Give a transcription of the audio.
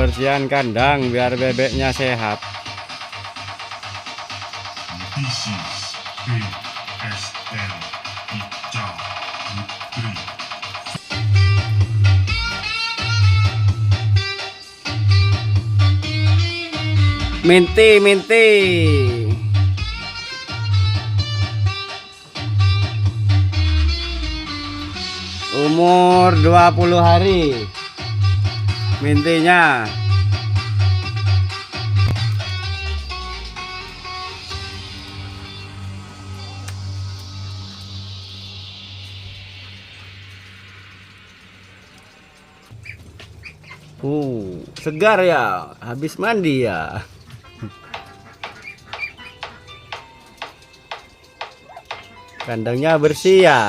pembersihan kandang biar bebeknya sehat. This is BSL Ica Putri. Minti. Umur 20 hari. Mintinya. Segar ya, habis mandi ya. Kandangnya bersih ya.